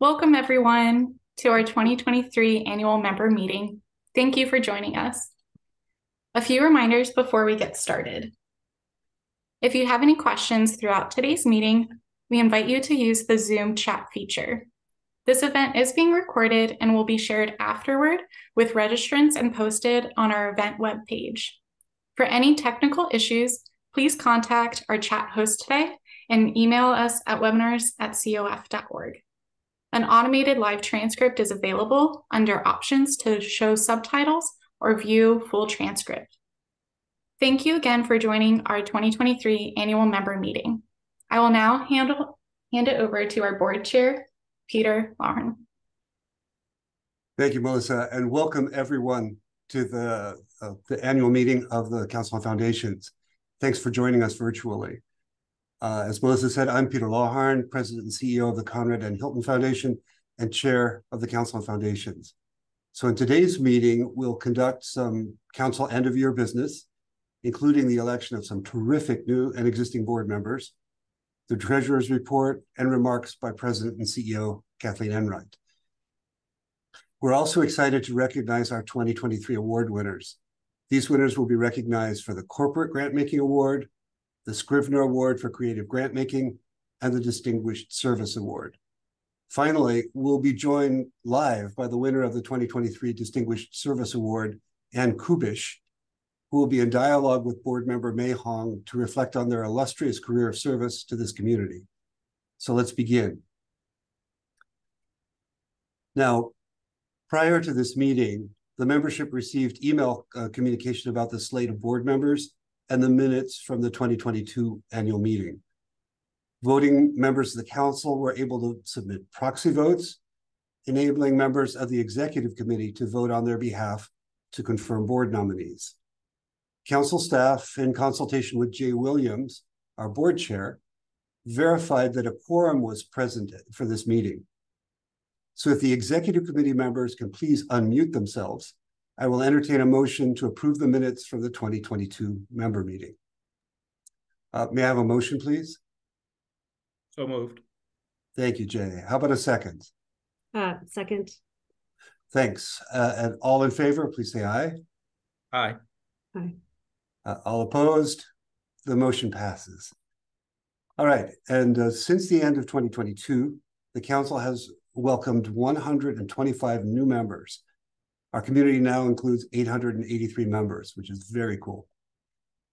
Welcome, everyone, to our 2023 annual member meeting. Thank you for joining us. A few reminders before we get started. If you have any questions throughout today's meeting, we invite you to use the Zoom chat feature. This event is being recorded and will be shared afterward with registrants and posted on our event webpage. For any technical issues, please contact our chat host today and email us at webinars@cof.org. An automated live transcript is available under options to show subtitles or view full transcript. Thank you again for joining our 2023 annual member meeting. I will now hand it over to our board chair, Peter Lawhorn. Thank you, Melissa, and welcome everyone to the annual meeting of the Council on Foundations. Thanks for joining us virtually. As Melissa said, I'm Peter Lawhorn, President and CEO of the Conrad and Hilton Foundation and Chair of the Council on Foundations. So in today's meeting, we'll conduct some council end-of-year business, including the election of some terrific new and existing board members, the Treasurer's report, and remarks by President and CEO Kathleen Enright. We're also excited to recognize our 2023 award winners. These winners will be recognized for the Corporate Grantmaking Award, the Scrivener Award for Creative Grantmaking, and the Distinguished Service Award. Finally, we'll be joined live by the winner of the 2023 Distinguished Service Award, Ann Kubisch, who will be in dialogue with board member Mei Hong to reflect on their illustrious career of service to this community. So let's begin. Now, prior to this meeting, the membership received email communication about the slate of board members and the minutes from the 2022 annual meeting. Voting members of the council were able to submit proxy votes, enabling members of the executive committee to vote on their behalf to confirm board nominees. Council staff, in consultation with Jay Williams, our board chair, verified that a quorum was present for this meeting. So if the executive committee members can please unmute themselves, I will entertain a motion to approve the minutes from the 2022 member meeting. May I have a motion, please? So moved. Thank you, Jay. How about a second? Second. Thanks. And all in favor, please say aye. Aye. Aye. All opposed? The motion passes. All right. And since the end of 2022, the council has welcomed 125 new members. Our community now includes 883 members, which is very cool.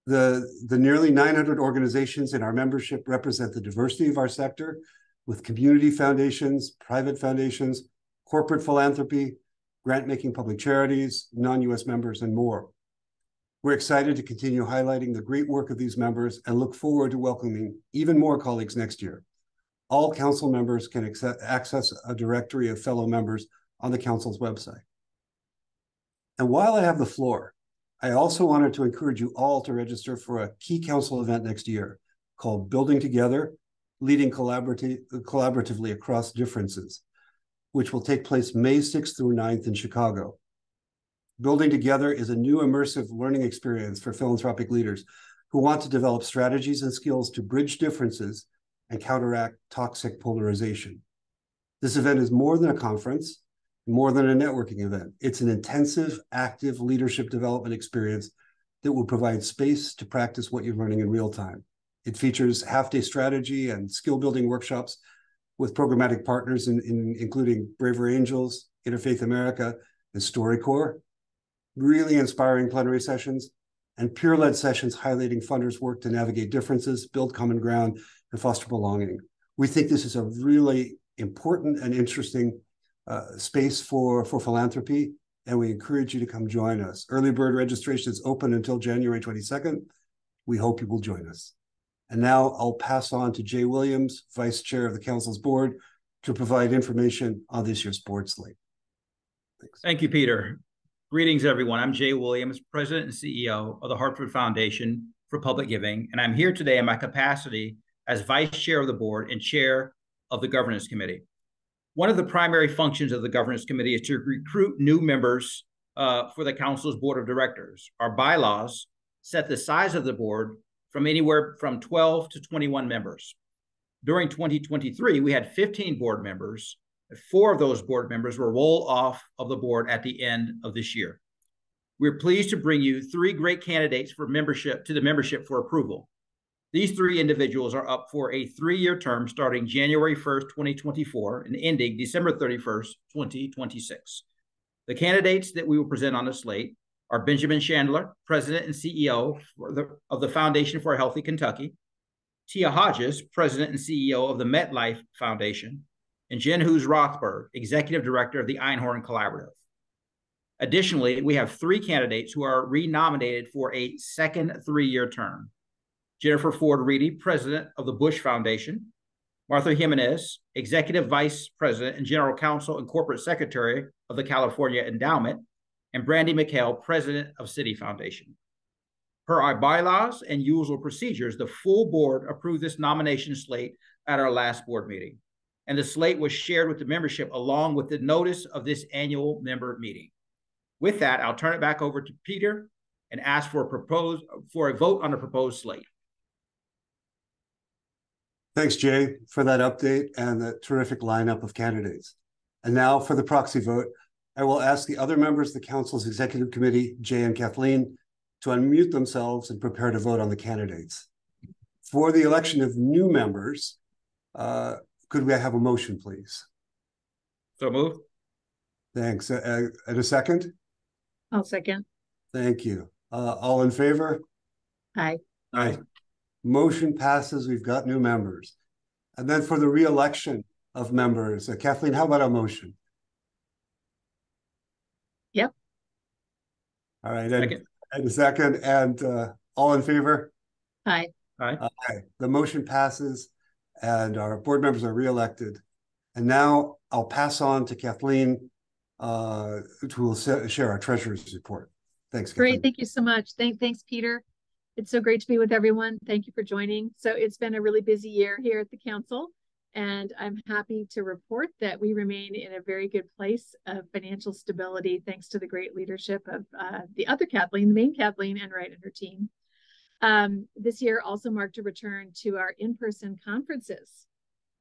The nearly 900 organizations in our membership represent the diversity of our sector, with community foundations, private foundations, corporate philanthropy, grant-making public charities, non-US members, and more. We're excited to continue highlighting the great work of these members and look forward to welcoming even more colleagues next year. All council members can access a directory of fellow members on the council's website. And while I have the floor, I also wanted to encourage you all to register for a key council event next year called Building Together, Leading Collaboratively Across Differences, which will take place May 6th through 9th in Chicago. Building Together is a new immersive learning experience for philanthropic leaders who want to develop strategies and skills to bridge differences and counteract toxic polarization. This event is more than a conference, more than a networking event. It's an intensive, active leadership development experience that will provide space to practice what you're learning in real time. It features half-day strategy and skill-building workshops with programmatic partners, including Braver Angels, Interfaith America, and StoryCorps, really inspiring plenary sessions, and peer-led sessions highlighting funders' work to navigate differences, build common ground, and foster belonging. We think this is a really important and interesting space for philanthropy, and we encourage you to come join us. Early bird registration is open until January 22nd. We hope you will join us. And now I'll pass on to Jay Williams, Vice Chair of the Council's board, to provide information on this year's board slate. Thanks. Thank you, Peter. Greetings, everyone. I'm Jay Williams, President and CEO of the Hartford Foundation for Public Giving, and I'm here today in my capacity as Vice Chair of the board and Chair of the Governance Committee. One of the primary functions of the Governance Committee is to recruit new members for the Council's Board of Directors. Our bylaws set the size of the board from anywhere from 12 to 21 members. During 2023, we had 15 board members. 4 of those board members will roll off of the board at the end of this year. We're pleased to bring you 3 great candidates for membership to the membership for approval. These 3 individuals are up for a 3-year term starting January 1st, 2024 and ending December 31st, 2026. The candidates that we will present on the slate are Benjamin Chandler, President and CEO of the Foundation for a Healthy Kentucky, Tia Hodges, President and CEO of the MetLife Foundation, and Jen Hughes Rothberg, Executive Director of the Einhorn Collaborative. Additionally, we have 3 candidates who are renominated for a second 3-year term. Jennifer Ford Reedy, President of the Bush Foundation, Martha Jimenez, Executive Vice President and General Counsel and Corporate Secretary of the California Endowment, and Brandy McHale, President of City Foundation. Per our bylaws and usual procedures, the full board approved this nomination slate at our last board meeting, and the slate was shared with the membership along with the notice of this annual member meeting. With that, I'll turn it back over to Peter and ask for a vote on the proposed slate. Thanks, Jay, for that update and the terrific lineup of candidates. And now for the proxy vote, I will ask the other members of the Council's Executive Committee, Jay and Kathleen, to unmute themselves and prepare to vote on the candidates. For the election of new members, could we have a motion, please? So moved. Thanks. And a second? I'll second. Thank you. All in favor? Aye. Aye. Motion passes. We've got new members. And then for the re-election of members, Kathleen, how about a motion? Yep. All right. And a second. And all in favor? Aye. Aye. Aye. The motion passes and our board members are re-elected. And now I'll pass on to Kathleen, who will share our treasurer's report. Thanks, Kathleen. Great. Thank you so much. Thanks, Peter. It's so great to be with everyone. Thank you for joining. So it's been a really busy year here at the council, and I'm happy to report that we remain in a very good place of financial stability thanks to the great leadership of the other Kathleen, the main Kathleen Enright and her team. This year also marked a return to our in-person conferences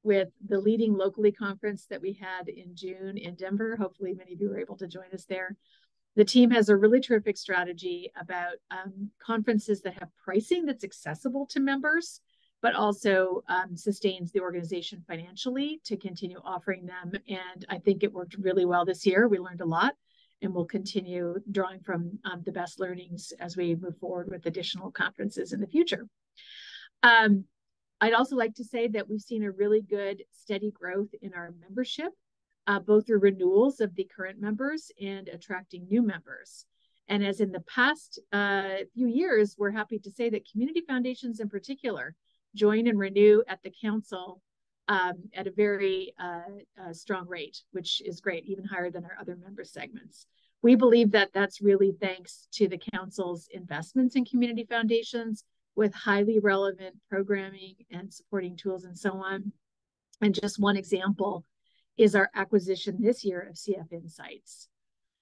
with the leading locally conference that we had in June in Denver. Hopefully many of you were able to join us there. The team has a really terrific strategy about conferences that have pricing that's accessible to members, but also sustains the organization financially to continue offering them. And I think it worked really well this year. We learned a lot, and we'll continue drawing from the best learnings as we move forward with additional conferences in the future. I'd also like to say that we've seen a really good steady growth in our membership, both through renewals of the current members and attracting new members. And as in the past few years, we're happy to say that community foundations in particular join and renew at the council at a very strong rate, which is great, even higher than our other member segments. We believe that that's really thanks to the council's investments in community foundations with highly relevant programming and supporting tools and so on. And just one example is our acquisition this year of CF Insights.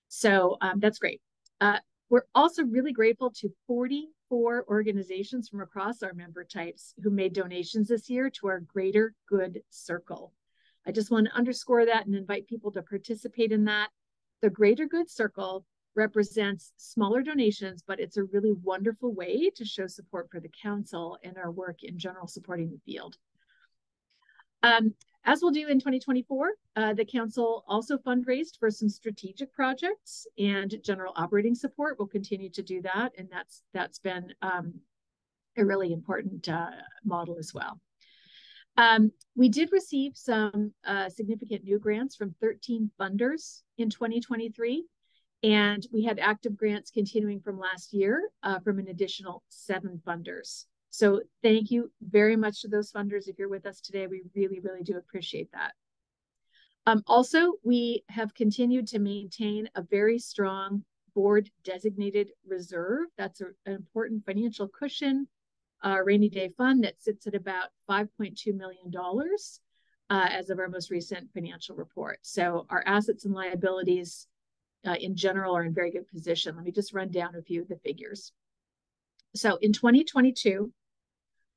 So that's great. We're also really grateful to 44 organizations from across our member types who made donations this year to our Greater Good Circle. I just want to underscore that and invite people to participate in that. The Greater Good Circle represents smaller donations, but it's a really wonderful way to show support for the council and our work in general supporting the field. As we'll do in 2024, the council also fundraised for some strategic projects and general operating support. We'll continue to do that, and that's been a really important model as well. We did receive some significant new grants from 13 funders in 2023, and we had active grants continuing from last year from an additional 7 funders. So thank you very much to those funders. If you're with us today, we really, really do appreciate that. Also, we have continued to maintain a very strong board designated reserve. That's an important financial cushion, rainy day fund that sits at about $5.2 million as of our most recent financial report. So our assets and liabilities in general are in very good position. Let me just run down a few of the figures. So in 2022,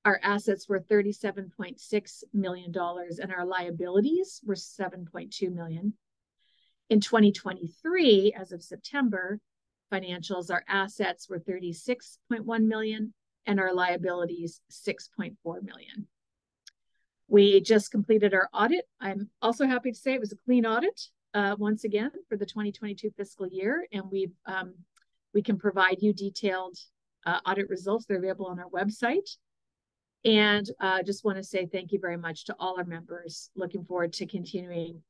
our assets were $37.6 million and our liabilities were $7.2 million. In 2023, as of September, financials, our assets were $36.1 million and our liabilities $6.4 million. We just completed our audit. I'm also happy to say it was a clean audit once again for the 2022 fiscal year, and we can provide you detailed audit results. They're available on our website. And just want to say thank you very much to all our members. Looking forward to continuing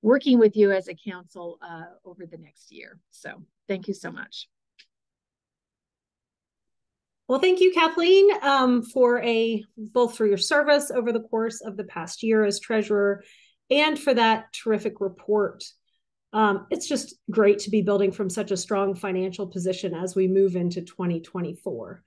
working with you as a council over the next year. So thank you so much. Well, thank you, Kathleen, both for your service over the course of the past year as treasurer and for that terrific report. It's just great to be building from such a strong financial position as we move into 2024.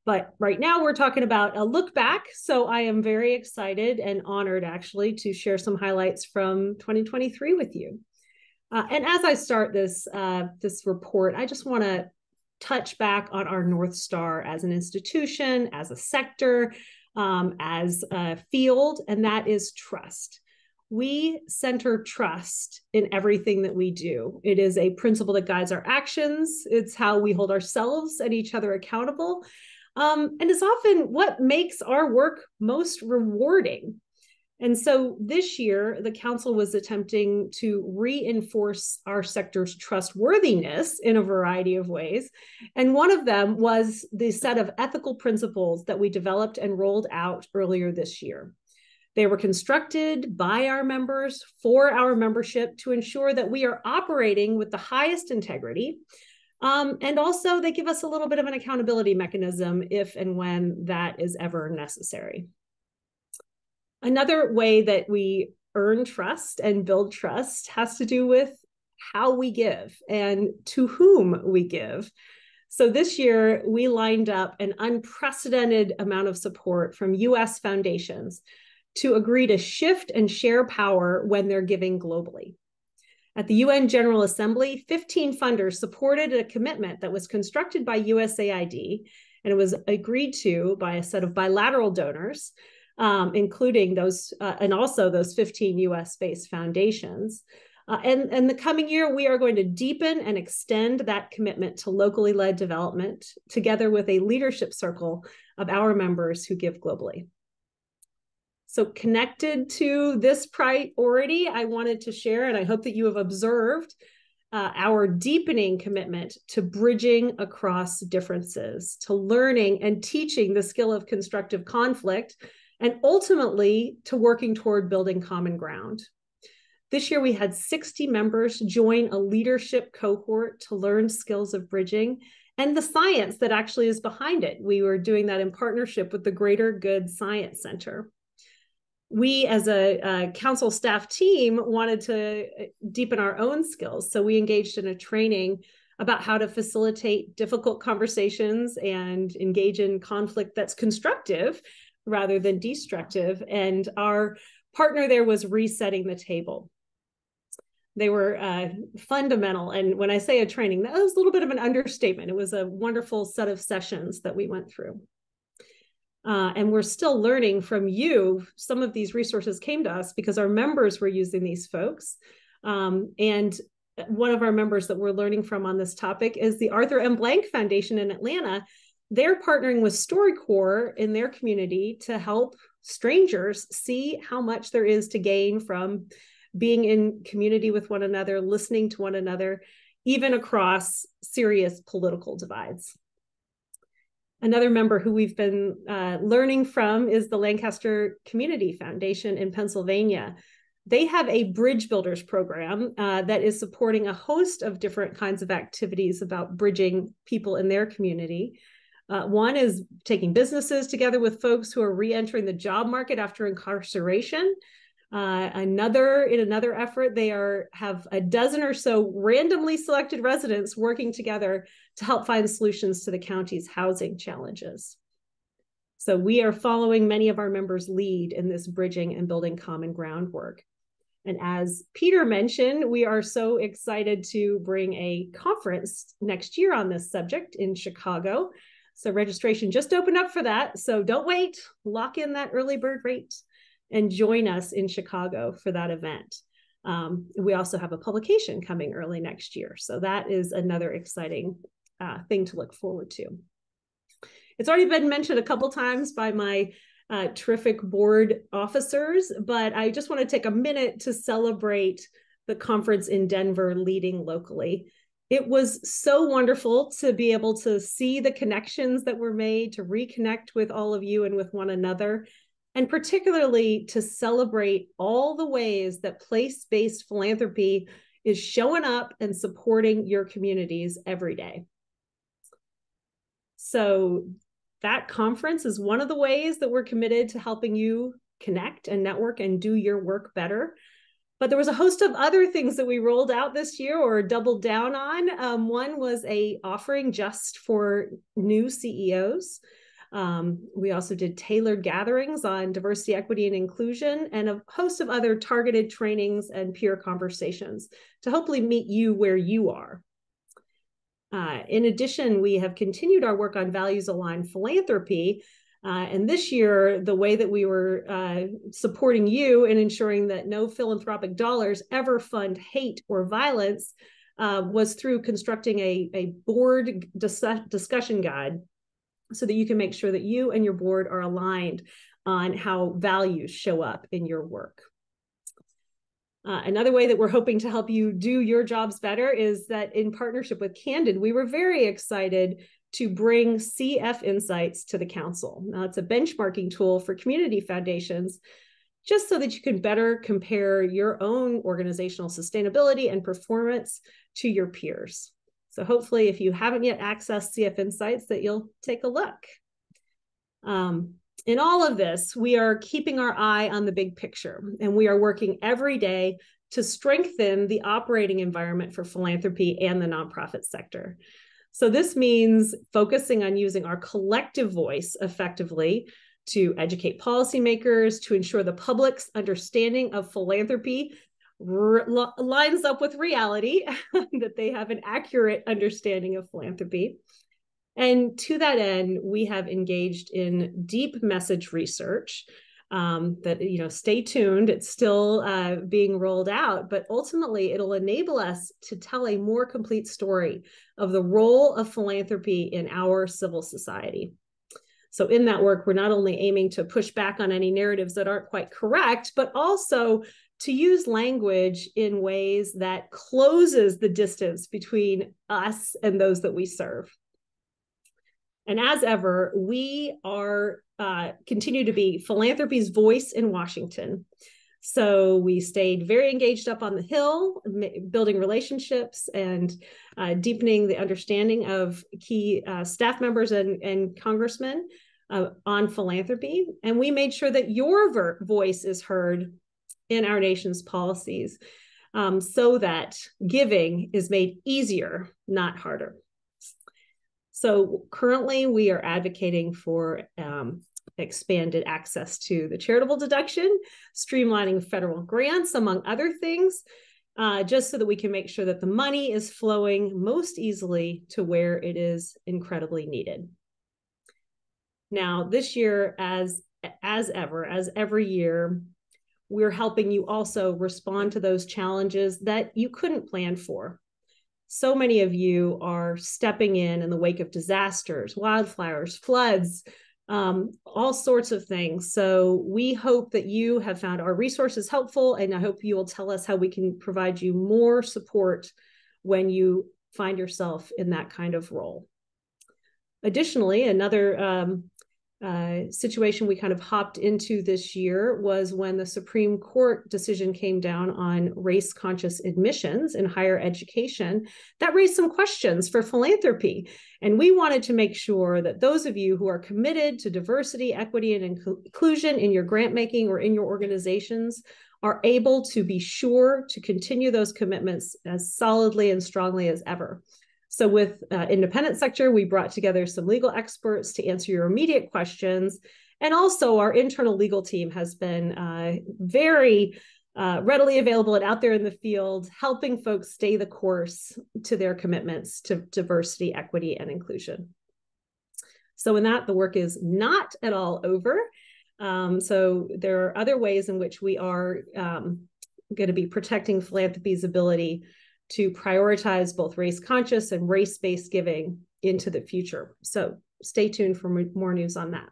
But right now we're talking about a look back. So I am very excited and honored actually to share some highlights from 2023 with you. And as I start this report, I just want to touch back on our North Star as an institution, as a sector, as a field, and that is trust. We center trust in everything that we do. It is a principle that guides our actions. It's how we hold ourselves and each other accountable. And it's often what makes our work most rewarding. And so this year, the council was attempting to reinforce our sector's trustworthiness in a variety of ways. And one of them was the set of ethical principles that we developed and rolled out earlier this year. They were constructed by our members for our membership to ensure that we are operating with the highest integrity. And also they give us a little bit of an accountability mechanism if and when that is ever necessary. Another way that we earn trust and build trust has to do with how we give and to whom we give. So this year, we lined up an unprecedented amount of support from U.S. foundations to agree to shift and share power when they're giving globally. At the UN General Assembly, 15 funders supported a commitment that was constructed by USAID, and it was agreed to by a set of bilateral donors, including those, and also those 15 US-based foundations. And the coming year, we are going to deepen and extend that commitment to locally led development, together with a leadership circle of our members who give globally. So connected to this priority, I wanted to share, and I hope that you have observed, our deepening commitment to bridging across differences, to learning and teaching the skill of constructive conflict, and ultimately to working toward building common ground. This year, we had 60 members join a leadership cohort to learn skills of bridging and the science that actually is behind it. We were doing that in partnership with the Greater Good Science Center. We, as a council staff team, wanted to deepen our own skills. So we engaged in a training about how to facilitate difficult conversations and engage in conflict that's constructive rather than destructive. And our partner there was resetting the table. They were fundamental. And when I say a training, that was a little bit of an understatement. It was a wonderful set of sessions that we went through. And we're still learning from you. Some of these resources came to us because our members were using these folks. And one of our members that we're learning from on this topic is the Arthur M. Blank Foundation in Atlanta. They're partnering with StoryCorps in their community to help strangers see how much there is to gain from being in community with one another, listening to one another, even across serious political divides. Another member who we've been learning from is the Lancaster Community Foundation in Pennsylvania. They have a Bridge Builders program that is supporting a host of different kinds of activities about bridging people in their community. One is taking businesses together with folks who are re-entering the job market after incarceration. In another effort, they have a dozen or so randomly selected residents working together to help find solutions to the county's housing challenges. So we are following many of our members' lead in this bridging and building common ground work. And as Peter mentioned, we are so excited to bring a conference next year on this subject in Chicago. So registration just opened up for that. So don't wait, lock in that early bird rate and join us in Chicago for that event. We also have a publication coming early next year. So that is another exciting thing to look forward to. It's already been mentioned a couple times by my terrific board officers, but I just want to take a minute to celebrate the conference in Denver leading locally. It was so wonderful to be able to see the connections that were made, to reconnect with all of you and with one another, and particularly to celebrate all the ways that place-based philanthropy is showing up and supporting your communities every day. So that conference is one of the ways that we're committed to helping you connect and network and do your work better. But there was a host of other things that we rolled out this year or doubled down on. One was an offering just for new CEOs. We also did tailored gatherings on diversity, equity, and inclusion, and a host of other targeted trainings and peer conversations to hopefully meet you where you are. In addition, we have continued our work on values-aligned philanthropy. And this year, the way that we were supporting you in ensuring that no philanthropic dollars ever fund hate or violence was through constructing a board discussion guide so that you can make sure that you and your board are aligned on how values show up in your work. Another way that we're hoping to help you do your jobs better is that in partnership with Candid, we were very excited to bring CF Insights to the council. Now, it's a benchmarking tool for community foundations, just so that you can better compare your own organizational sustainability and performance to your peers. So hopefully, if you haven't yet accessed CF Insights, that you'll take a look. In all of this, we are keeping our eye on the big picture, and we are working every day to strengthen the operating environment for philanthropy and the nonprofit sector. So this means focusing on using our collective voice effectively to educate policymakers, to ensure the public's understanding of philanthropy lines up with reality, that they have an accurate understanding of philanthropy. And to that end, we have engaged in deep message research that, stay tuned. It's still being rolled out, but ultimately it'll enable us to tell a more complete story of the role of philanthropy in our civil society. So in that work, we're not only aiming to push back on any narratives that aren't quite correct, but also to use language in ways that closes the distance between us and those that we serve. And as ever, we are continue to be philanthropy's voice in Washington. So we stayed very engaged up on the Hill, building relationships and deepening the understanding of key staff members and congressmen on philanthropy. And we made sure that your voice is heard in our nation's policies so that giving is made easier, not harder. So currently we are advocating for expanded access to the charitable deduction, streamlining federal grants, among other things, just so that we can make sure that the money is flowing most easily to where it is incredibly needed. Now, this year, as every year, we're helping you also respond to those challenges that you couldn't plan for. So many of you are stepping in the wake of disasters, wildfires, floods, all sorts of things. So we hope that you have found our resources helpful, and I hope you will tell us how we can provide you more support when you find yourself in that kind of role. Additionally, another situation we kind of hopped into this year was when the Supreme Court decision came down on race-conscious admissions in higher education. That raised some questions for philanthropy. And we wanted to make sure that those of you who are committed to diversity, equity, and inclusion in your grant making or in your organizations are able to be sure to continue those commitments as solidly and strongly as ever. So with independent sector, we brought together some legal experts to answer your immediate questions. And also our internal legal team has been very readily available and out there in the field, helping folks stay the course to their commitments to diversity, equity, and inclusion. So in that, the work is not at all over. So there are other ways in which we are going to be protecting philanthropy's ability to prioritize both race-conscious and race-based giving into the future. So stay tuned for more news on that.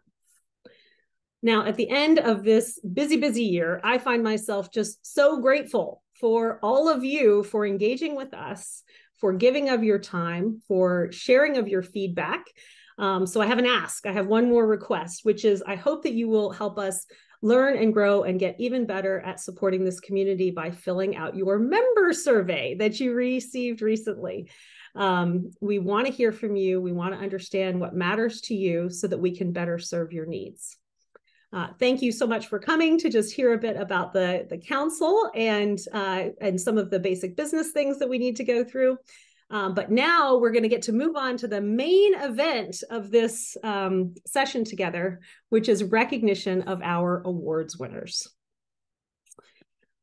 Now, at the end of this busy, busy year, I find myself just so grateful for all of you for engaging with us, for giving of your time, for sharing of your feedback. So I have an ask. I have one more request, which is I hope that you will help us learn and grow and get even better at supporting this community by filling out your member survey that you received recently. We want to hear from you. We want to understand what matters to you so that we can better serve your needs. Thank you so much for coming to just hear a bit about the council and some of the basic business things that we need to go through. But now we're going to get to move on to the main event of this session together, which is recognition of our awards winners.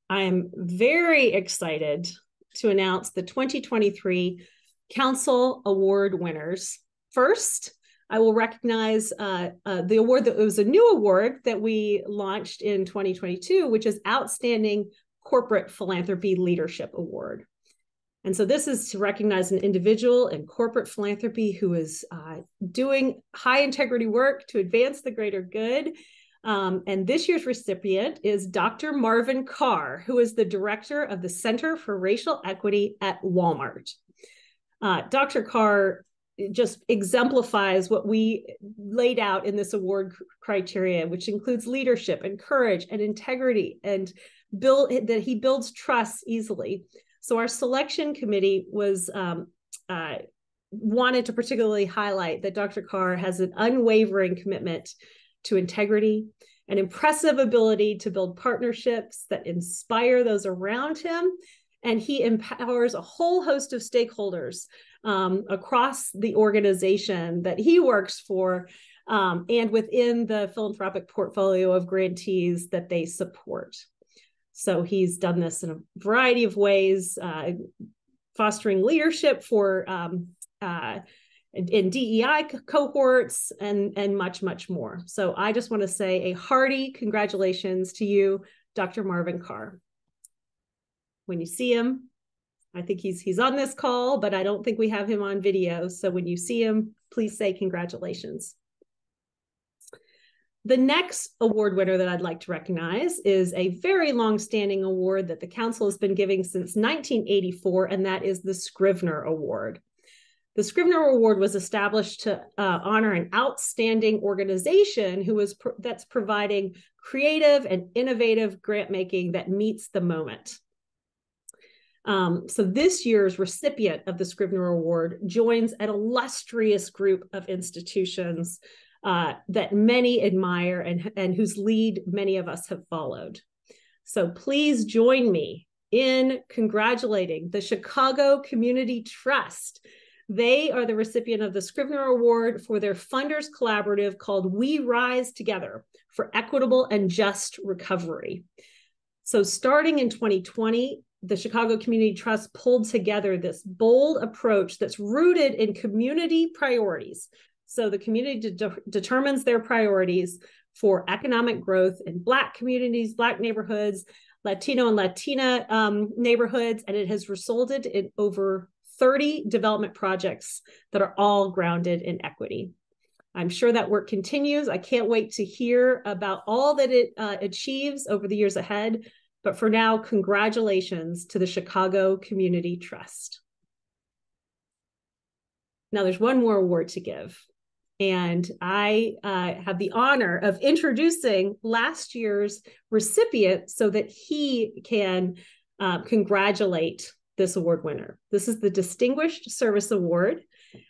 I am very excited to announce the 2023 Council Award winners. First, I will recognize the award that was a new award that we launched in 2022, which is Outstanding Corporate Philanthropy Leadership Award. And so this is to recognize an individual in corporate philanthropy who is doing high integrity work to advance the greater good. And this year's recipient is Dr. Marvin Carr, who is the director of the Center for Racial Equity at Walmart. Dr. Carr just exemplifies what we laid out in this award criteria, which includes leadership and courage and integrity, and that he builds trust easily. So our selection committee was wanted to particularly highlight that Dr. Carr has an unwavering commitment to integrity, an impressive ability to build partnerships that inspire those around him, and he empowers a whole host of stakeholders across the organization that he works for and within the philanthropic portfolio of grantees that they support. So he's done this in a variety of ways, fostering leadership for in DEI cohorts and much, much more. So I just want to say a hearty congratulations to you, Dr. Marvin Carr. When you see him, I think he's on this call, but I don't think we have him on video. So when you see him, please say congratulations. The next award winner that I'd like to recognize is a very long-standing award that the council has been giving since 1984, and that is the Scrivener Award. The Scrivener Award was established to honor an outstanding organization that's providing creative and innovative grant making that meets the moment. So this year's recipient of the Scrivener Award joins an illustrious group of institutions that many admire and whose lead many of us have followed. So please join me in congratulating the Chicago Community Trust. They are the recipient of the Scrivener Award for their funders collaborative called We Rise Together for Equitable and Just Recovery. So starting in 2020, the Chicago Community Trust pulled together this bold approach that's rooted in community priorities. So the community determines their priorities for economic growth in Black communities, Black neighborhoods, Latino and Latina neighborhoods, and it has resulted in over 30 development projects that are all grounded in equity. I'm sure that work continues. I can't wait to hear about all that it achieves over the years ahead. But for now, congratulations to the Chicago Community Trust. Now there's one more award to give. And I have the honor of introducing last year's recipient so that he can congratulate this award winner. This is the Distinguished Service Award,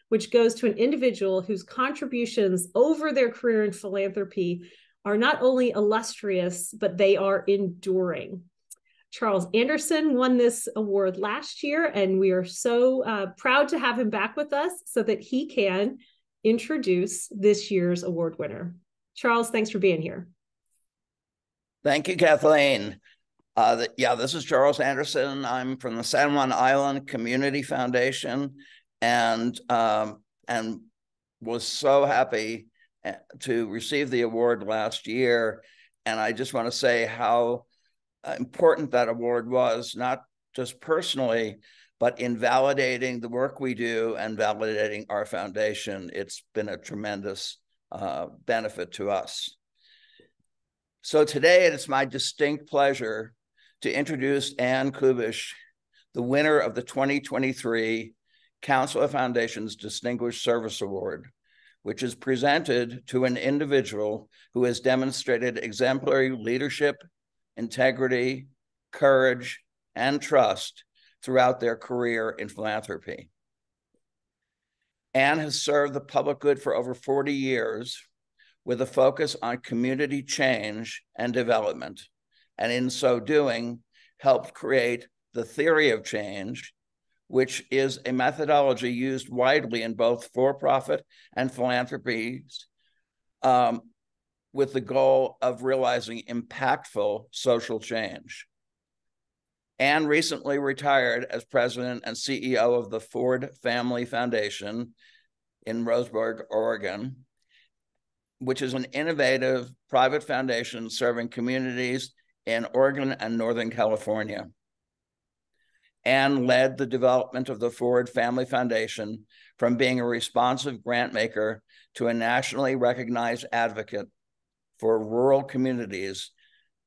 which goes to an individual whose contributions over their career in philanthropy are not only illustrious, but they are enduring. Charles Anderson won this award last year, and we are so proud to have him back with us so that he can introduce this year's award winner. Charles, thanks for being here. Thank you, Kathleen. This is Charles Anderson. I'm from the San Juan Island Community Foundation, and was so happy to receive the award last year. And I just want to say how important that award was, not just personally, but in validating the work we do and validating our foundation. It's been a tremendous benefit to us. So today it is my distinct pleasure to introduce Ann Kubisch, the winner of the 2023 Council of Foundations Distinguished Service Award, which is presented to an individual who has demonstrated exemplary leadership, integrity, courage, and trust throughout their career in philanthropy. Ann has served the public good for over 40 years with a focus on community change and development, and in so doing, helped create the theory of change, which is a methodology used widely in both for-profit and philanthropies, with the goal of realizing impactful social change. Ann recently retired as president and CEO of the Ford Family Foundation in Roseburg, Oregon, which is an innovative private foundation serving communities in Oregon and Northern California. Ann led the development of the Ford Family Foundation from being a responsive grant maker to a nationally recognized advocate for rural communities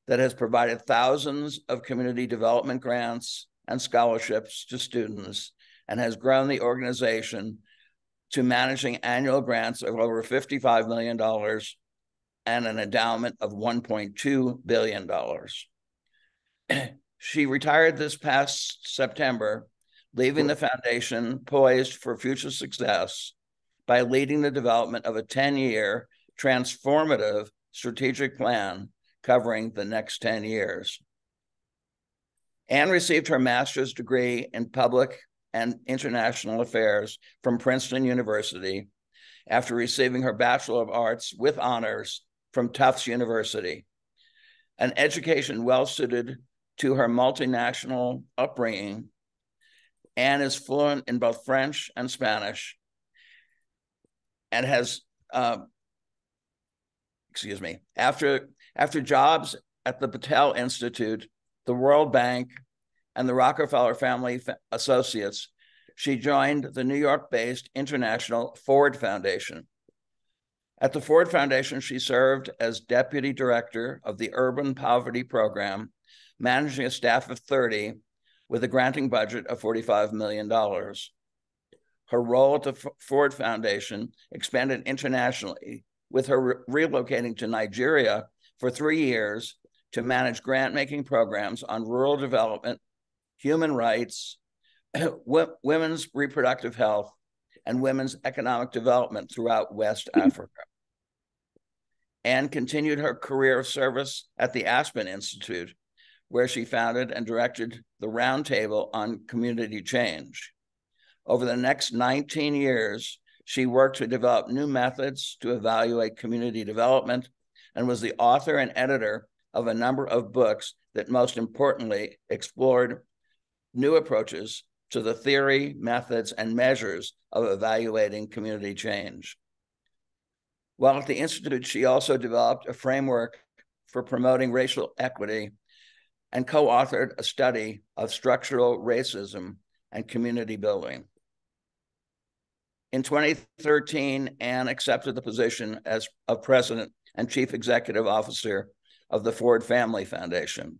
that has provided thousands of community development grants and scholarships to students, and has grown the organization to managing annual grants of over $55 million and an endowment of $1.2 billion. She retired this past September, leaving the foundation poised for future success by leading the development of a 10-year transformative strategic plan covering the next 10 years. Ann received her master's degree in public and international affairs from Princeton University after receiving her Bachelor of Arts with honors from Tufts University, an education well-suited to her multinational upbringing. Ann is fluent in both French and Spanish and has, after jobs at the Patel Institute, the World Bank, and the Rockefeller Family Associates, she joined the New York-based International Ford Foundation. At the Ford Foundation, she served as Deputy Director of the Urban Poverty Program, managing a staff of 30 with a granting budget of $45 million. Her role at the Ford Foundation expanded internationally, with her relocating to Nigeria for 3 years to manage grant-making programs on rural development, human rights, women's reproductive health, and women's economic development throughout West Africa. Ann continued her career of service at the Aspen Institute, where she founded and directed the Roundtable on Community Change. Over the next 19 years, she worked to develop new methods to evaluate community development and was the author and editor of a number of books that most importantly explored new approaches to the theory, methods, and measures of evaluating community change. While at the Institute, she also developed a framework for promoting racial equity and co-authored a study of structural racism and community building. In 2013, Ann accepted the position as president and chief executive officer of the Ford Family Foundation,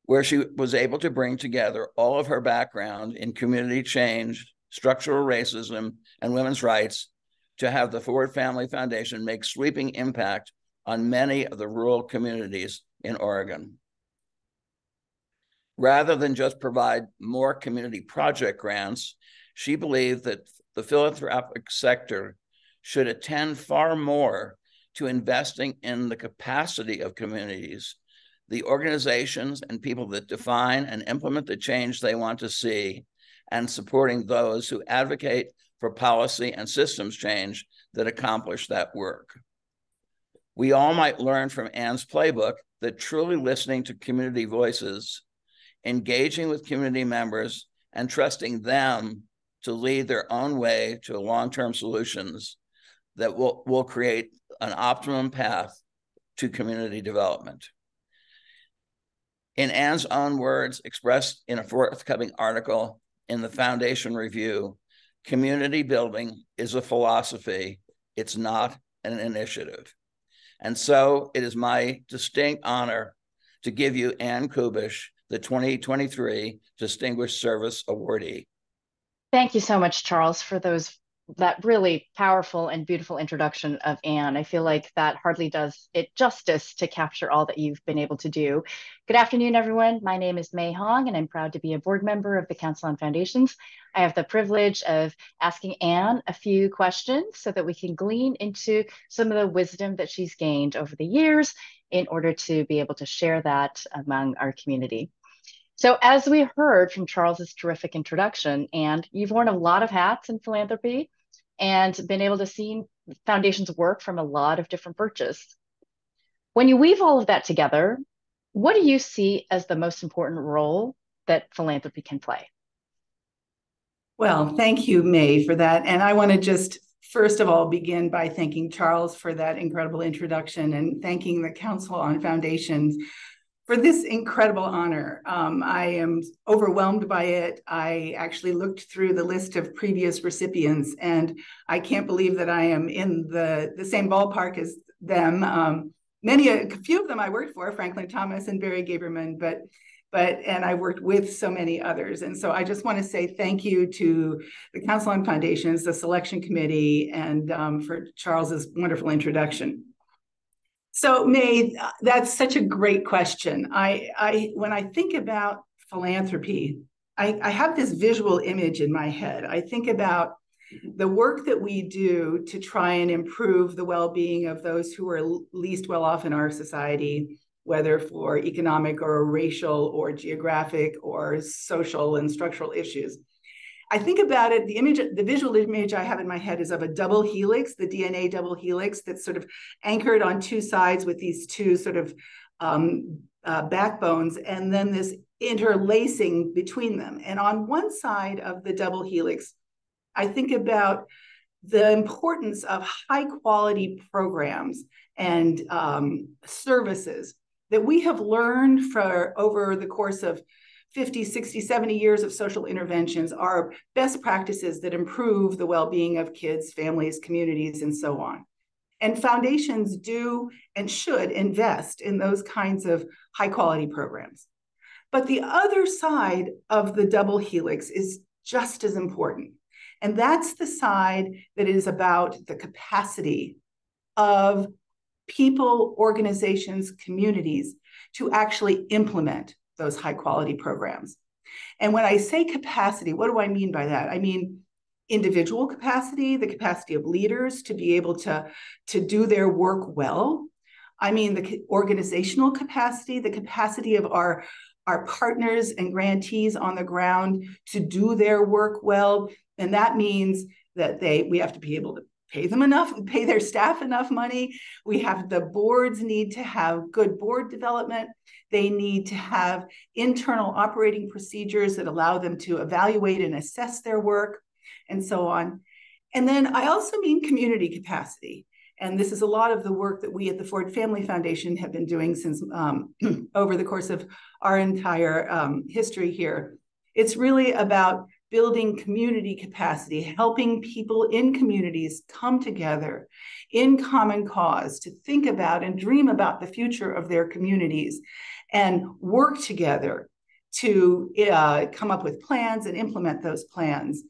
where she was able to bring together all of her background in community change, structural racism, and women's rights to have the Ford Family Foundation make sweeping impact on many of the rural communities in Oregon. Rather than just provide more community project grants, she believed that the philanthropic sector should attend far more to investing in the capacity of communities, the organizations and people that define and implement the change they want to see, and supporting those who advocate for policy and systems change that accomplish that work. We all might learn from Ann's playbook that truly listening to community voices, engaging with community members, and trusting them to lead their own way to long-term solutions that will create an optimum path to community development. In Anne's own words, expressed in a forthcoming article in the Foundation Review, community building is a philosophy, it's not an initiative. And so it is my distinct honor to give you Anne Kubisch, the 2023 Distinguished Service Awardee. Thank you so much, Charles, for that really powerful and beautiful introduction of Anne. I feel like that hardly does it justice to capture all that you've been able to do. Good afternoon, everyone. My name is Mei Hong, and I'm proud to be a board member of the Council on Foundations. I have the privilege of asking Anne a few questions so that we can glean into some of the wisdom that she's gained over the years in order to be able to share that among our community. So as we heard from Charles's terrific introduction, and you've worn a lot of hats in philanthropy and been able to see foundations work from a lot of different perches. When you weave all of that together, what do you see as the most important role that philanthropy can play? Well, thank you, May, for that. And I want to just, first of all, begin by thanking Charles for that incredible introduction and thanking the Council on Foundations for this incredible honor. I am overwhelmed by it. I actually looked through the list of previous recipients, and I can't believe that I am in the same ballpark as them. A few of them I worked for, Franklin Thomas and Barry Gaberman, and I worked with so many others. And so I just want to say thank you to the Council on Foundations, the selection committee, and for Charles's wonderful introduction. So May, that's such a great question. When I think about philanthropy, I have this visual image in my head. I think about the work that we do to try and improve the well-being of those who are least well off in our society, whether for economic or racial or geographic or social and structural issues. I think about it, the visual image I have in my head is of a double helix, the DNA double helix that's sort of anchored on two sides with these two sort of backbones, and then this interlacing between them. And on one side of the double helix, I think about the importance of high quality programs and services that we have learned over the course of 50, 60, 70 years of social interventions are best practices that improve the well-being of kids, families, communities, and so on. And foundations do and should invest in those kinds of high-quality programs. But the other side of the double helix is just as important. And that's the side that is about the capacity of people, organizations, communities to actually implement those high quality programs. And when I say capacity, what do I mean by that? I mean individual capacity, the capacity of leaders to be able to do their work well. I mean the organizational capacity, the capacity of our partners and grantees on the ground to do their work well. And that means that we have to be able to pay their staff enough money. The boards need to have good board development. They need to have internal operating procedures that allow them to evaluate and assess their work, and so on. And then I also mean community capacity. And this is a lot of the work that we at the Ford Family Foundation have been doing since over the course of our entire history here. It's really about building community capacity, helping people in communities come together in common cause to think about and dream about the future of their communities and work together to come up with plans and implement those plans.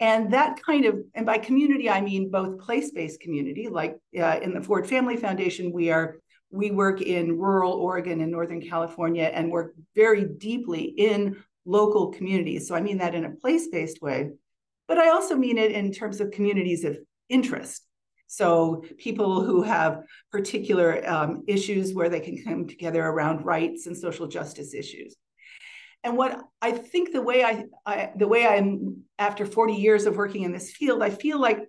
And and by community, I mean both place-based community, like in the Ford Family Foundation, we work in rural Oregon and Northern California and work very deeply in local communities. So I mean that in a place-based way, but I also mean it in terms of communities of interest. So people who have particular issues where they can come together around rights and social justice issues. And what I think the way I'm after 40 years of working in this field, I feel like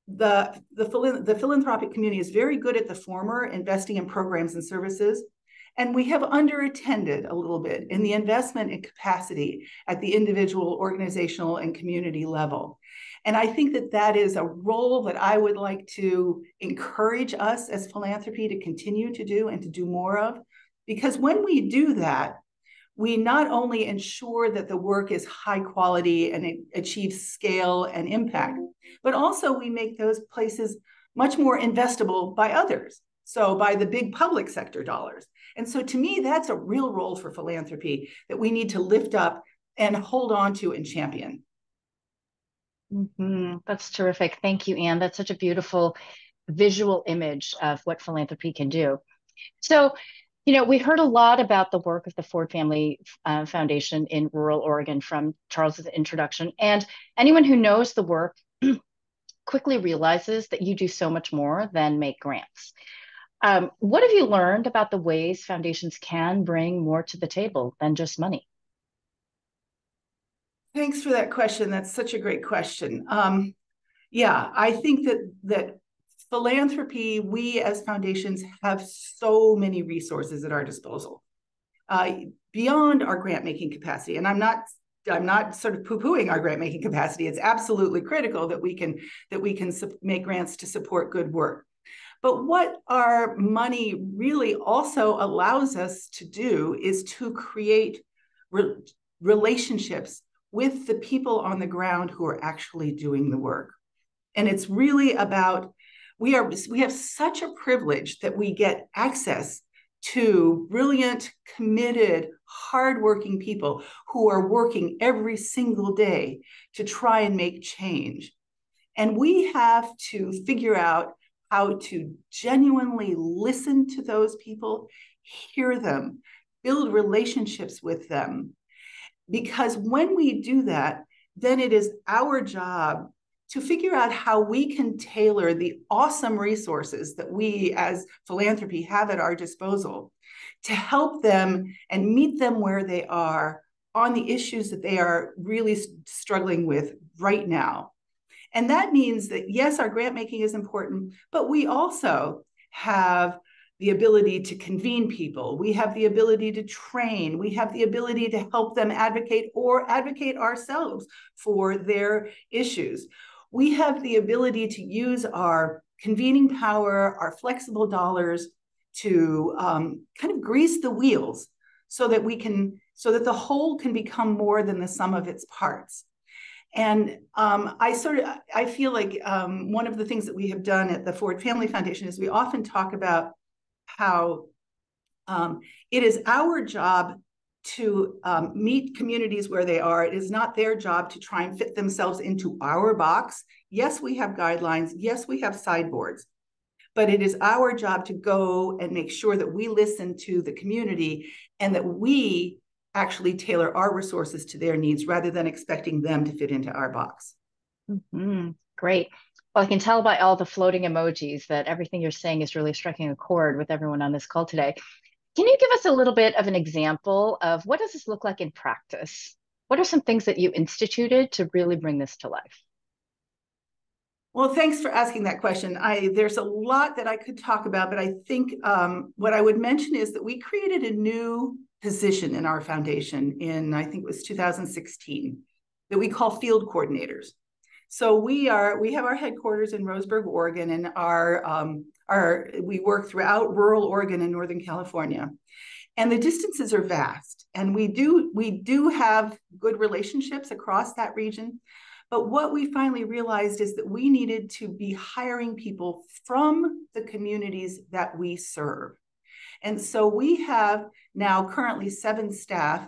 the philanthropic community is very good at the former, investing in programs and services. And we have underattended a little bit in the investment in capacity at the individual, organizational, and community level. And I think that that is a role that I would like to encourage us as philanthropy to continue to do and to do more of. Because when we do that, we not only ensure that the work is high quality and it achieves scale and impact, but also we make those places much more investable by others. So by the big public sector dollars. And so to me, that's a real role for philanthropy that we need to lift up and hold on to and champion. Mm-hmm. That's terrific. Thank you, Anne. That's such a beautiful visual image of what philanthropy can do. So, we heard a lot about the work of the Ford Family Foundation in rural Oregon from Charles's introduction. And anyone who knows the work quickly realizes that you do so much more than make grants. What have you learned about the ways foundations can bring more to the table than just money? Thanks for that question. That's such a great question. Yeah, I think that philanthropy, we as foundations have so many resources at our disposal beyond our grant making capacity. And I'm not sort of poo-pooing our grant making capacity. It's absolutely critical that we can make grants to support good work. But what our money really also allows us to do is to create relationships with the people on the ground who are actually doing the work. And it's really about, we have such a privilege that we get access to brilliant, committed, hardworking people who are working every single day to try and make change. And we have to figure out how to genuinely listen to those people, hear them, build relationships with them. Because when we do that, then it is our job to figure out how we can tailor the awesome resources that we as philanthropy have at our disposal to help them and meet them where they are on the issues that they are really struggling with right now. And that means that, yes, our grant making is important, but we also have the ability to convene people. We have the ability to train. We have the ability to help them advocate or advocate ourselves for their issues. We have the ability to use our convening power, our flexible dollars to kind of grease the wheels so that the whole can become more than the sum of its parts. And I feel like one of the things that we have done at the Ford Family Foundation is we often talk about how it is our job to meet communities where they are. It is not their job to try and fit themselves into our box. Yes, we have guidelines. Yes, we have sideboards. But it is our job to go and make sure that we listen to the community and that we actually tailor our resources to their needs rather than expecting them to fit into our box. Mm-hmm. Great. Well, I can tell by all the floating emojis that everything you're saying is really striking a chord with everyone on this call today. Can you give us a little bit of an example of what does this look like in practice? What are some things that you instituted to really bring this to life? Well, thanks for asking that question. There's a lot that I could talk about, but I think what I would mention is that we created a new position in our foundation in, I think it was 2016, that we call field coordinators. So we have our headquarters in Roseburg, Oregon, and we work throughout rural Oregon and Northern California. And the distances are vast. And we do have good relationships across that region. But what we finally realized is that we needed to be hiring people from the communities that we serve. And so we have now currently 7 staff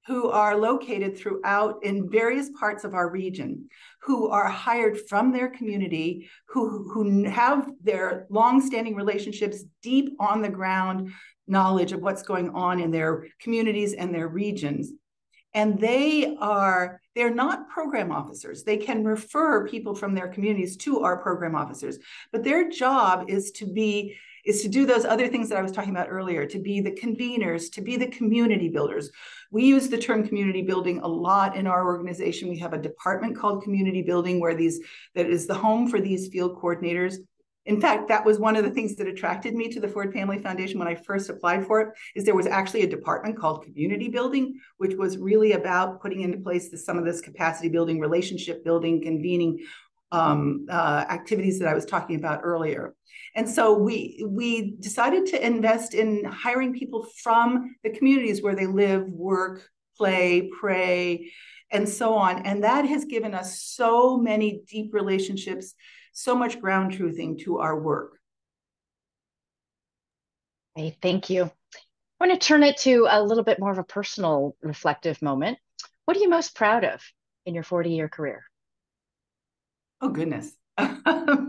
who are located throughout in various parts of our region, who are hired from their community, who have their longstanding relationships, deep on the ground knowledge of what's going on in their communities and their regions. And they're not program officers. They can refer people from their communities to our program officers, but their job is to do those other things that I was talking about earlier, to be the conveners, to be the community builders. We use the term community building a lot in our organization. We have a department called community building that is the home for these field coordinators. In fact, that was one of the things that attracted me to the Ford Family Foundation when I first applied for it, is there was actually a department called community building, which was really about putting into place some of this capacity building, relationship building, convening activities that I was talking about earlier. And so we decided to invest in hiring people from the communities where they live, work, play, pray, and so on. And that has given us so many deep relationships, so much ground truthing to our work. Okay, thank you. I want to turn it to a little bit more of a personal reflective moment. What are you most proud of in your 40-year career? Oh, goodness. I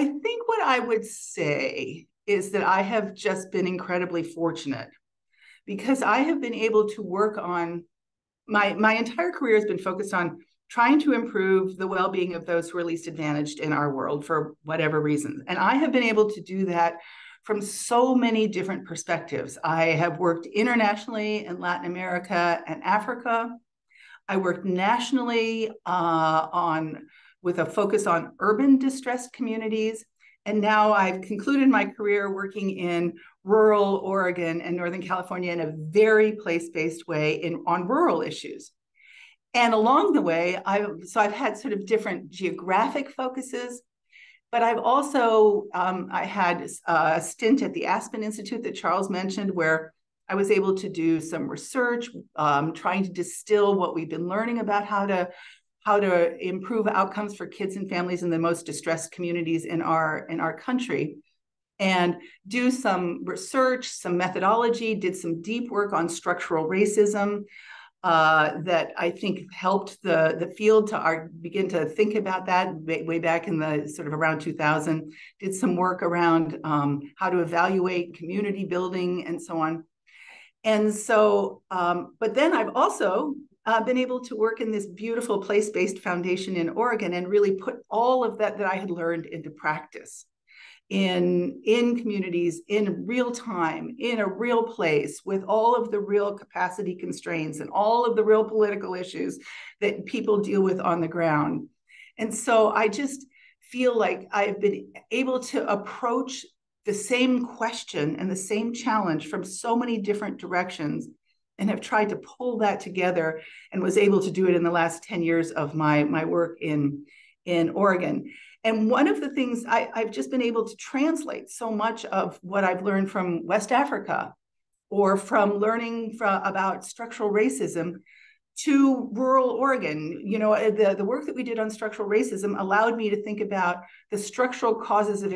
think what I would say is that I have just been incredibly fortunate, because I have been able to work on my entire career has been focused on trying to improve the well-being of those who are least advantaged in our world for whatever reason. And I have been able to do that from so many different perspectives. I have worked internationally in Latin America and Africa. I worked nationally with a focus on urban distressed communities. And now I've concluded my career working in rural Oregon and Northern California in a very place-based way on rural issues. And along the way, I've had sort of different geographic focuses, but I've also, I had a stint at the Aspen Institute that Charles mentioned, where I was able to do some research, trying to distill what we've been learning about how to improve outcomes for kids and families in the most distressed communities in our country, and do some research, some methodology, did some deep work on structural racism that I think helped the field to begin to think about that way back in the sort of around 2000, did some work around how to evaluate community building and so on. And so, but then I've also been able to work in this beautiful place-based foundation in Oregon and really put all of that I had learned into practice in communities, in real time, in a real place, with all of the real capacity constraints and all of the real political issues that people deal with on the ground. And so I just feel like I've been able to approach the same question and the same challenge from so many different directions, and have tried to pull that together, and was able to do it in the last 10 years of my work in Oregon. And one of the things I've just been able to translate so much of what I've learned from West Africa, or from learning about structural racism, to rural Oregon. You know, the work that we did on structural racism allowed me to think about the structural causes of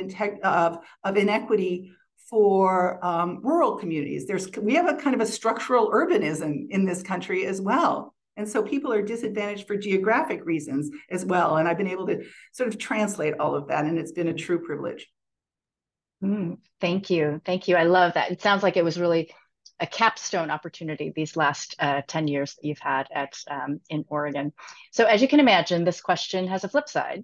inequity for rural communities. We have a kind of a structural urbanism in this country as well. And so people are disadvantaged for geographic reasons as well. And I've been able to sort of translate all of that, and it's been a true privilege. Thank you. Thank you. I love that. It sounds like it was really a capstone opportunity these last 10 years that you've had in Oregon. So as you can imagine, this question has a flip side.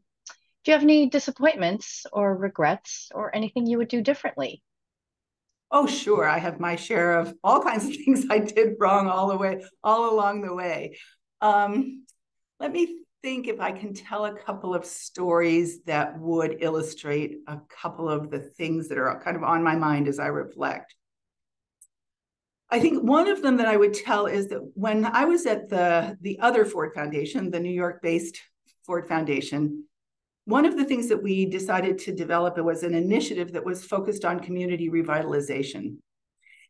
Do you have any disappointments or regrets or anything you would do differently? Oh, sure. I have my share of all kinds of things I did wrong all along the way. Let me think if I can tell a couple of stories that would illustrate a couple of the things that are kind of on my mind as I reflect. I think one of them that I would tell is that when I was at the other Ford Foundation, the New York-based Ford Foundation, one of the things that we decided to develop was an initiative that was focused on community revitalization.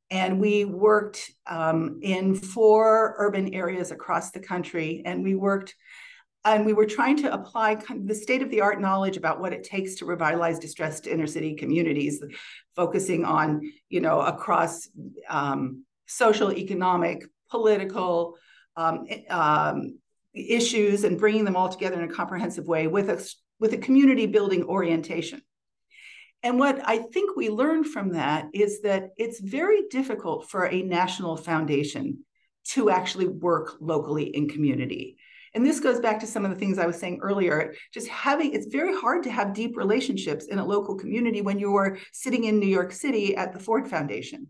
And we worked in 4 urban areas across the country, and we were trying to apply kind of the state-of-the-art knowledge about what it takes to revitalize distressed inner-city communities, focusing on, you know, across social, economic, political issues, and bringing them all together in a comprehensive way with a community building orientation. And what I think we learned from that is that it's very difficult for a national foundation to actually work locally in community. And this goes back to some of the things I was saying earlier. It's very hard to have deep relationships in a local community when you are sitting in New York City at the Ford Foundation.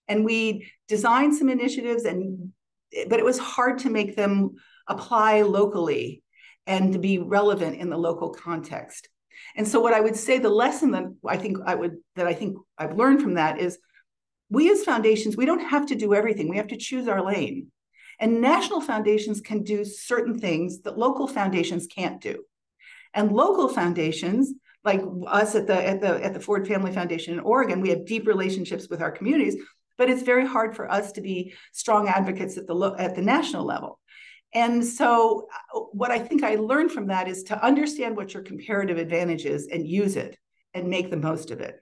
And we designed some initiatives, but it was hard to make them apply locally. and to be relevant in the local context. And so what I would say, the lesson that I think I've learned from that is, we as foundations, we don't have to do everything. We have to choose our lane. And national foundations can do certain things that local foundations can't do. And local foundations, like us at the Ford Family Foundation in Oregon, we have deep relationships with our communities, but it's very hard for us to be strong advocates at the national level. And so what I think I learned from that is to understand what your comparative advantage is and use it and make the most of it.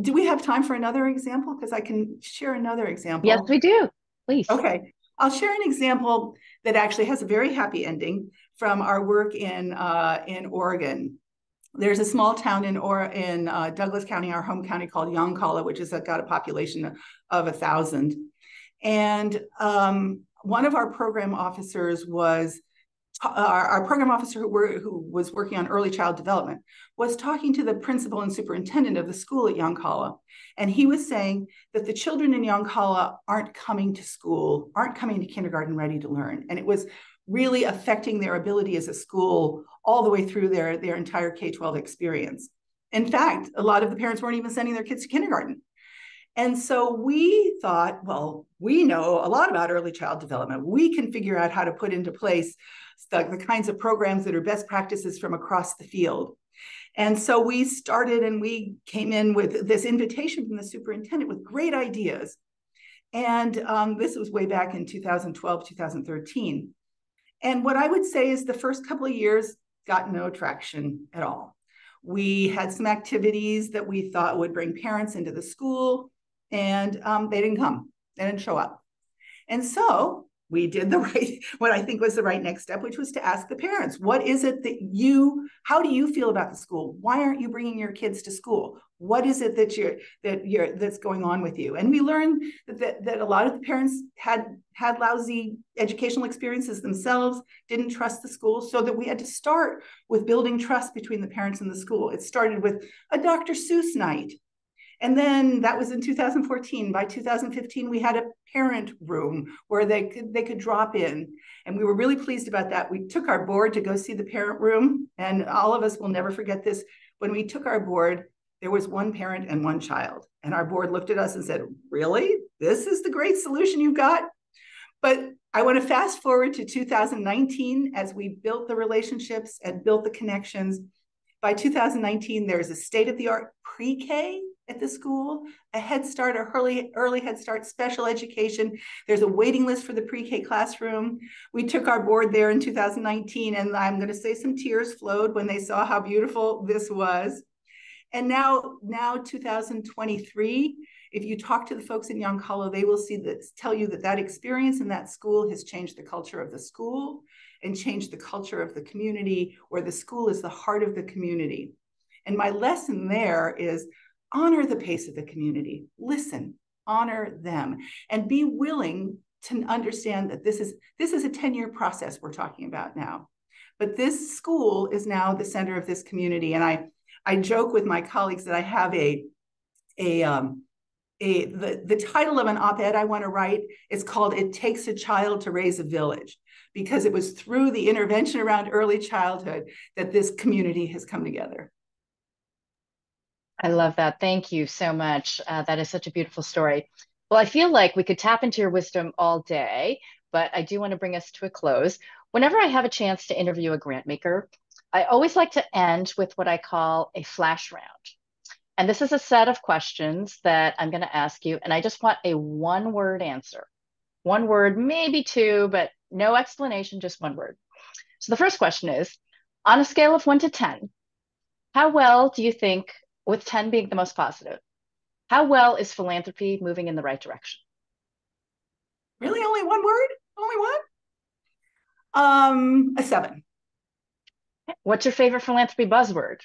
Do we have time for another example? Because I can share another example. Yes, we do. Please. Okay. I'll share an example that actually has a very happy ending from our work in Oregon. There's a small town in Douglas County, our home county, called Yoncalla, which has got a population of 1,000. And one of our program officers was our program officer who was working on early child development was talking to the principal and superintendent of the school at Yoncalla. And he was saying that the children in Yoncalla aren't coming to school, aren't coming to kindergarten ready to learn. And it was really affecting their ability as a school all the way through their entire K-12 experience. In fact, a lot of the parents weren't even sending their kids to kindergarten. And so we thought, well, we know a lot about early child development. We can figure out how to put into place the kinds of programs that are best practices from across the field. And so we started, and we came in with this invitation from the superintendent with great ideas. And this was way back in 2012, 2013. And what I would say is the first couple of years got no traction at all. We had some activities that we thought would bring parents into the school, and they didn't come. They didn't show up. And so we did what I think was the right next step, which was to ask the parents, what is it how do you feel about the school? Why aren't you bringing your kids to school? What is it that's going on with you? And we learned that a lot of the parents had lousy educational experiences themselves, didn't trust the school, so that we had to start with building trust between the parents and the school. It started with a Dr. Seuss night. And then that was in 2014. By 2015, we had a parent room where they could drop in. And we were really pleased about that. We took our board to go see the parent room. And all of us will never forget this. When we took our board, there was one parent and one child. And our board looked at us and said, really? This is the great solution you've got? But I want to fast forward to 2019 as we built the relationships and built the connections. By 2019, there's a state-of-the-art pre-K at the school, a Head Start, or early Head Start, special education. There's a waiting list for the pre-K classroom. We took our board there in 2019, and I'm going to say some tears flowed when they saw how beautiful this was. And now 2023, if you talk to the folks in Yoncalla, they will tell you that experience in that school has changed the culture of the school and changed the culture of the community, where the school is the heart of the community. And my lesson there is honor the pace of the community, listen, honor them, and be willing to understand that this is a 10-year process we're talking about now. But this school is now the center of this community. And I joke with my colleagues that I have the title of an op-ed I want to write is called "It Takes a Child to Raise a Village," because it was through the intervention around early childhood that this community has come together. I love that. Thank you so much. That is such a beautiful story. Well, I feel like we could tap into your wisdom all day, but I do want to bring us to a close. Whenever I have a chance to interview a grant maker, I always like to end with what I call a flash round. And this is a set of questions that I'm going to ask you, and I just want a one-word answer. One word, maybe two, but no explanation, just one word. So the first question is, on a scale of 1 to 10, how well do you think, with 10 being the most positive, how well is philanthropy moving in the right direction? Really? Only one word? Only one? A 7. What's your favorite philanthropy buzzword?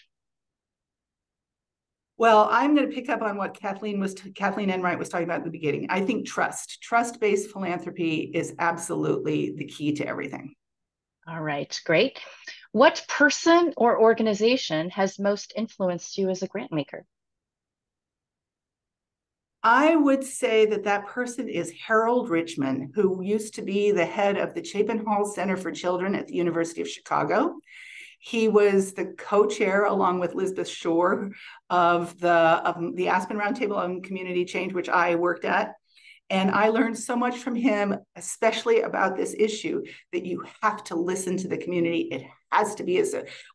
Well, I'm going to pick up on what Kathleen Enright was talking about at the beginning. I think trust-based philanthropy is absolutely the key to everything. All right, great. What person or organization has most influenced you as a grant maker? I would say that that person is Harold Richmond, who used to be the head of the Chapin Hall Center for Children at the University of Chicago. He was the co-chair, along with Elizabeth Shore, of the Aspen Roundtable on Community Change, which I worked at. And I learned so much from him, especially about this issue, that you have to listen to the community. It has to be,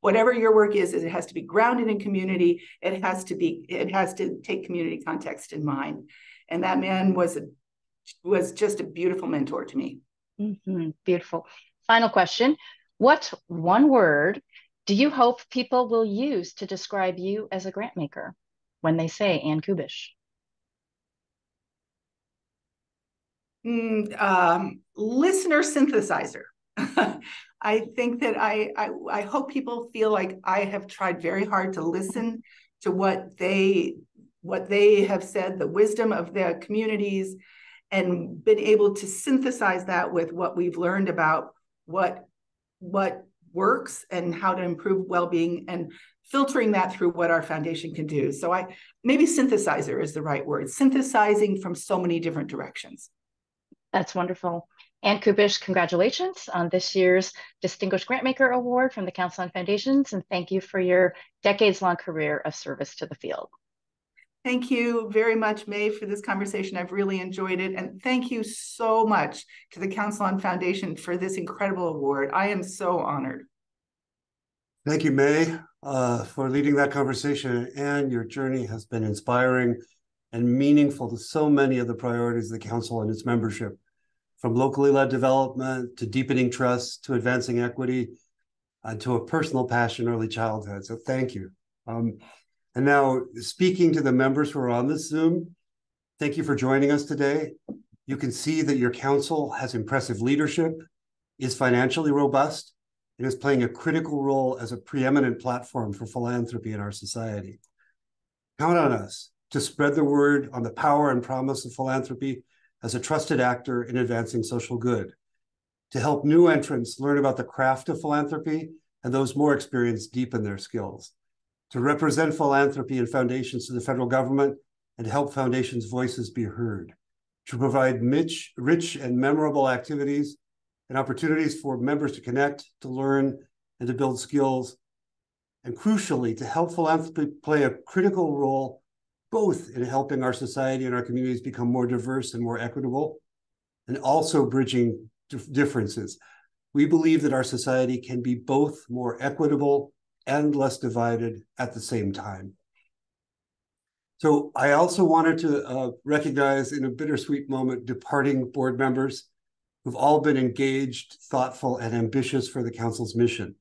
whatever your work is, it has to be grounded in community. It has to take community context in mind. And that man was just a beautiful mentor to me. Mm-hmm. Beautiful. Final question. What one word do you hope people will use to describe you as a grant maker when they say Ann Kubisch? Listener synthesizer. I think that I hope people feel like I have tried very hard to listen to what they have said, the wisdom of their communities, and been able to synthesize that with what we've learned about what works and how to improve well-being, and filtering that through what our foundation can do. So maybe synthesizer is the right word, synthesizing from so many different directions. That's wonderful. Ann Kubisch, congratulations on this year's Distinguished Grantmaker Award from the Council on Foundations, and thank you for your decades-long career of service to the field. Thank you very much, May, for this conversation. I've really enjoyed it. And thank you so much to the Council on Foundation for this incredible award. I am so honored. Thank you, May, for leading that conversation. And your journey has been inspiring and meaningful to so many of the priorities of the Council and its membership, from locally led development to deepening trust to advancing equity to a personal passion early childhood. So thank you. And now, speaking to the members who are on this Zoom, thank you for joining us today. You can see that your council has impressive leadership, is financially robust, and is playing a critical role as a preeminent platform for philanthropy in our society. Count on us to spread the word on the power and promise of philanthropy as a trusted actor in advancing social good, to help new entrants learn about the craft of philanthropy and those more experienced deepen their skills, to represent philanthropy and foundations to the federal government and help foundations' voices be heard, to provide rich and memorable activities and opportunities for members to connect, to learn, and to build skills, and crucially, to help philanthropy play a critical role both in helping our society and our communities become more diverse and more equitable, and also bridging differences. We believe that our society can be both more equitable and less divided at the same time. So I also wanted to recognize, in a bittersweet moment, departing board members who've all been engaged, thoughtful, and ambitious for the Council's mission.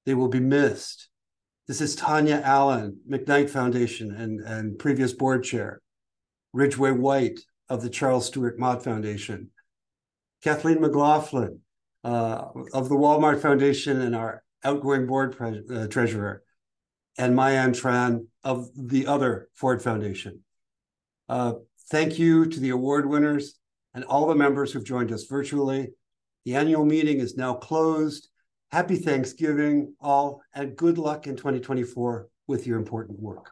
They will be missed. This is Tanya Allen, McKnight Foundation and previous board chair, Ridgway White of the Charles Stewart Mott Foundation, Kathleen McLaughlin of the Walmart Foundation and our outgoing board treasurer, and Mayan Tran of the other Ford Foundation. Thank you to the award winners and all the members who've joined us virtually. The annual meeting is now closed. Happy Thanksgiving, all, and good luck in 2024 with your important work.